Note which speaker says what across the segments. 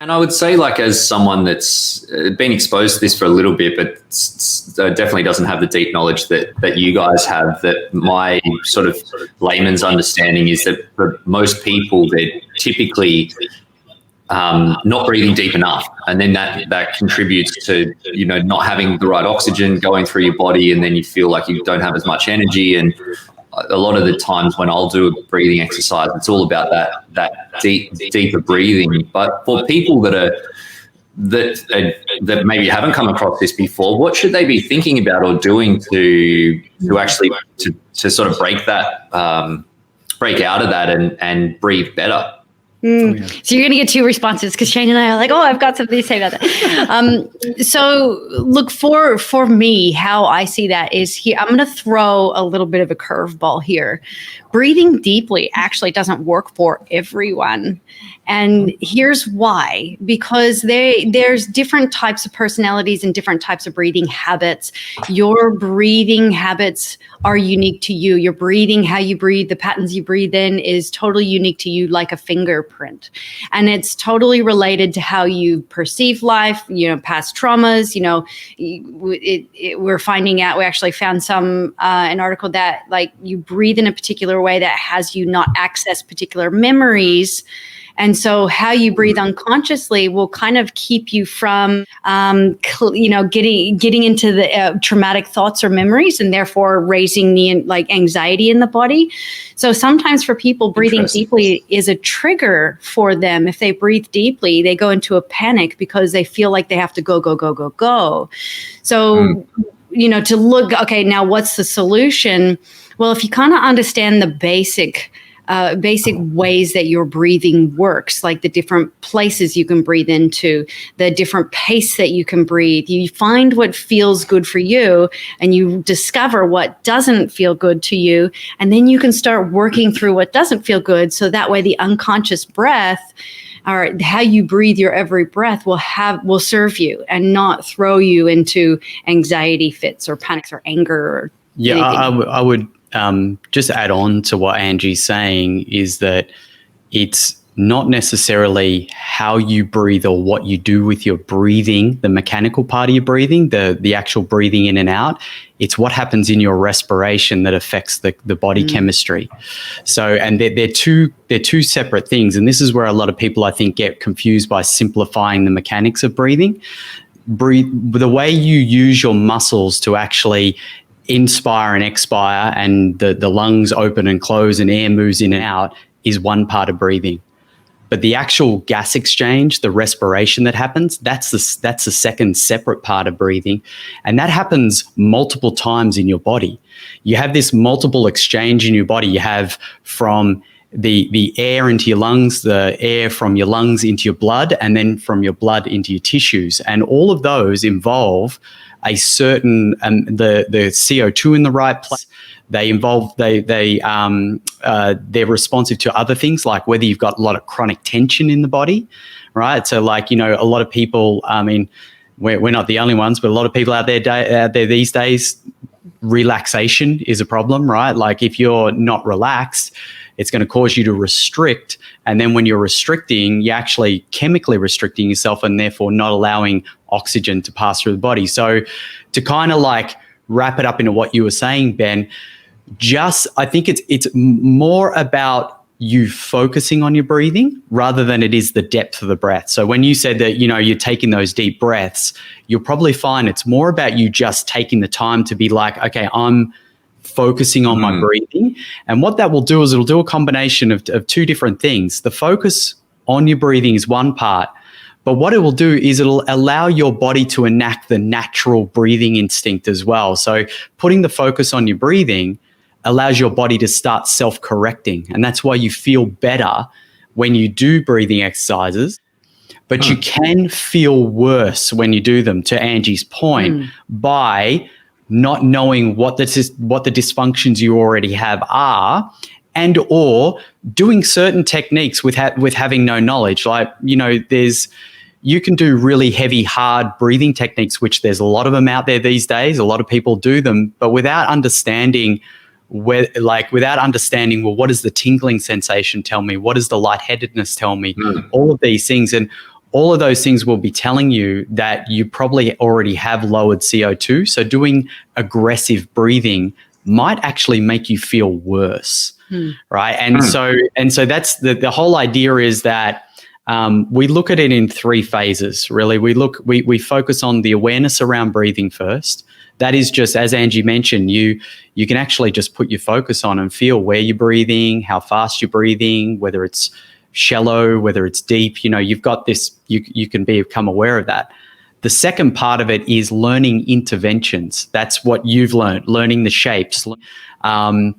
Speaker 1: And I would say, like, as someone that's been exposed to this for a little bit, but definitely doesn't have the deep knowledge that you guys have, that my sort of layman's understanding is that for most people, they're typically not breathing deep enough. And then that contributes to, not having the right oxygen going through your body. And then you feel like you don't have as much energy. And a lot of the times when I'll do a breathing exercise, it's all about that deeper breathing. But for people that maybe haven't come across this before, what should they be thinking about or doing to actually to sort of break out of that and breathe better?
Speaker 2: So you're going to get two responses, because Shane and I are like, oh, I've got something to say about that. So look, for me, how I see that is here. I'm going to throw a little bit of a curveball here. Breathing deeply actually doesn't work for everyone. And here's why. Because there's different types of personalities and different types of breathing habits. Your breathing habits are unique to you. Your breathing, how you breathe, the patterns you breathe in is totally unique to you, like a fingerprint. And it's totally related to how you perceive life, past traumas. We're finding out, we actually found an article that, like, you breathe in a particular way that has you not access particular memories. And so how you breathe unconsciously will kind of keep you from, getting into the traumatic thoughts or memories, and therefore raising the anxiety in the body. So sometimes for people, breathing deeply is a trigger for them. If they breathe deeply, they go into a panic because they feel like they have to go, go, go, go, go. So, to look, okay, now what's the solution? Well, if you kind of understand the basic ways that your breathing works, like the different places you can breathe into, the different pace that you can breathe. You find what feels good for you, and you discover what doesn't feel good to you. And then you can start working through what doesn't feel good. So that way the unconscious breath, or how you breathe your every breath, will serve you and not throw you into anxiety fits or panics or anger or anything.
Speaker 3: I would just add on to what Angie's saying, is that it's not necessarily how you breathe or what you do with your breathing, the mechanical part of your breathing, the actual breathing in and out. It's what happens in your respiration that affects the body chemistry. So, and they're two separate things. And this is where a lot of people, I think, get confused by simplifying the mechanics of breathing. The way you use your muscles to actually inspire and expire, and the lungs open and close and air moves in and out, is one part of breathing. But the actual gas exchange, the respiration that happens, that's the second separate part of breathing. And that happens multiple times in your body. You have this multiple exchange in your body. You have from the air into your lungs, the air from your lungs into your blood, and then from your blood into your tissues. And all of those involve a certain the CO2 in the right place. They're responsive to other things, like whether you've got a lot of chronic tension in the body, right? So, like, a lot of people, I mean, we're not the only ones, but a lot of people out there these days, relaxation is a problem, right? Like, if you're not relaxed, it's going to cause you to restrict. And then when you're restricting, you're actually chemically restricting yourself, and therefore not allowing oxygen to pass through the body. So to kind of like wrap it up into what you were saying, Ben, I think it's more about you focusing on your breathing rather than it is the depth of the breath. So when you said that, you're taking those deep breaths, you'll probably find it's more about you just taking the time to be like, okay, I'm focusing on my breathing. And what that will do is it'll do a combination of two different things. The focus on your breathing is one part, but what it will do is it'll allow your body to enact the natural breathing instinct as well. So putting the focus on your breathing allows your body to start self-correcting. And that's why you feel better when you do breathing exercises. But you can feel worse when you do them, to Angie's point, by not knowing what the dysfunctions you already have are, and or doing certain techniques with having no knowledge. Like, you can do really heavy, hard breathing techniques, which there's a lot of them out there these days. A lot of people do them, but without understanding well, what does the tingling sensation tell me? What does the lightheadedness tell me? All of these things. And all of those things will be telling you that you probably already have lowered CO2. So doing aggressive breathing might actually make you feel worse, right? And so that's the whole idea is that we look at it in 3 phases, really. We focus on the awareness around breathing first. That is just, as Angie mentioned, you can actually just put your focus on and feel where you're breathing, how fast you're breathing, whether it's shallow, whether it's deep. You've got this, you can become aware of that. The second part of it is learning interventions. That's what you've learning the shapes. To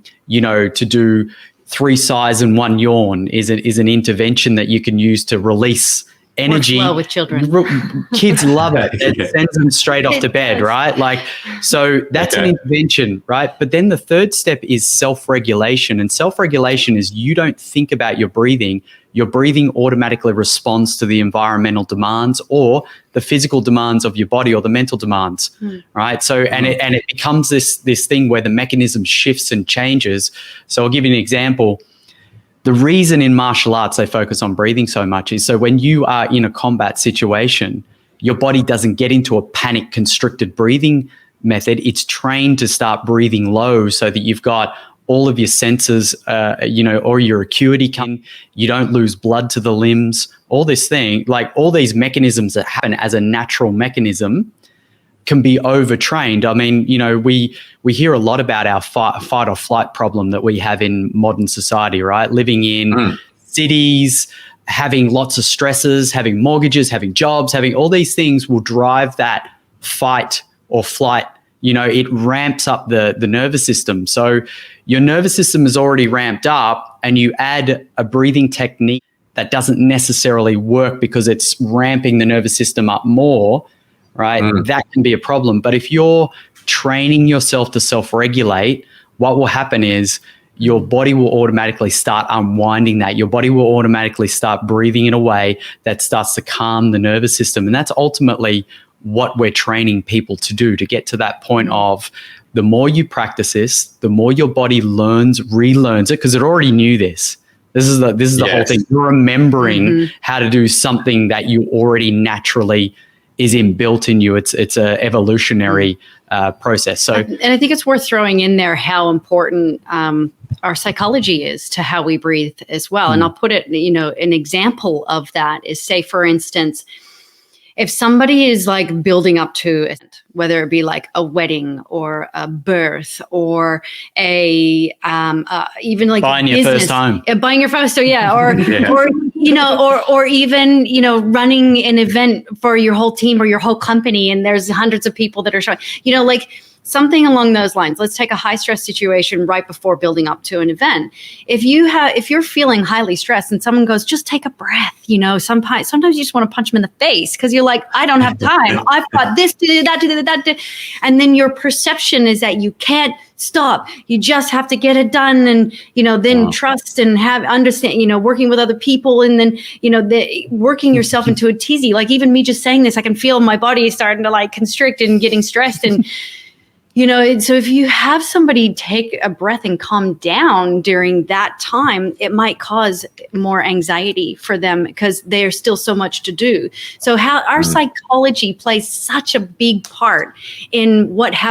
Speaker 3: do 3 sighs and 1 yawn is an intervention that you can use to release energy.
Speaker 2: Works well with children.
Speaker 3: Kids love it. It sends them straight off to bed, right? So that's an intervention, right? But then the third step is self-regulation. And self-regulation is you don't think about your breathing. Your breathing automatically responds to the environmental demands or the physical demands of your body or the mental demands, right? So, and it becomes this thing where the mechanism shifts and changes. So I'll give you an example. The reason in martial arts they focus on breathing so much is so when you are in a combat situation, your body doesn't get into a panic constricted breathing method. It's trained to start breathing low so that you've got all of your senses, or your acuity you don't lose blood to the limbs, all this thing, like all these mechanisms that happen as a natural mechanism can be overtrained. I mean, we hear a lot about our fight or flight problem that we have in modern society, right? Living in cities, having lots of stresses, having mortgages, having jobs, having all these things will drive that fight or flight. It ramps up the nervous system. So your nervous system is already ramped up and you add a breathing technique that doesn't necessarily work because it's ramping the nervous system up more, right? That can be a problem. But if you're training yourself to self-regulate, what will happen is your body will automatically start unwinding that. Your body will automatically start breathing in a way that starts to calm the nervous system. And that's ultimately what we're training people to do, to get to that point of the more you practice this, the more your body relearns it, because it already knew this. This is the whole thing. You're remembering how to do something that you already naturally is inbuilt in you. It's a evolutionary process. So,
Speaker 2: and I think it's worth throwing in there how important our psychology is to how we breathe as well. And I'll put it, an example of that is, say, for instance, if somebody is like building up to it, whether it be like a wedding or a birth or a even like
Speaker 3: buying your first home,
Speaker 2: buying your first, or or even running an event for your whole team or your whole company, and there's hundreds of people that are showing, something along those lines. Let's take a high stress situation right before building up to an event. If you're feeling highly stressed and someone goes, just take a breath, sometimes you just want to punch them in the face because you're like, I don't have time. I've got this to do, that to do, that to do. And then your perception is that you can't stop. You just have to get it done. And, then trust and have understand, working with other people, and then, working yourself into a tizzy. Like even me just saying this, I can feel my body starting to like constrict and getting stressed. And so if you have somebody take a breath and calm down during that time, it might cause more anxiety for them because there's still so much to do. So how our psychology plays such a big part in what happens.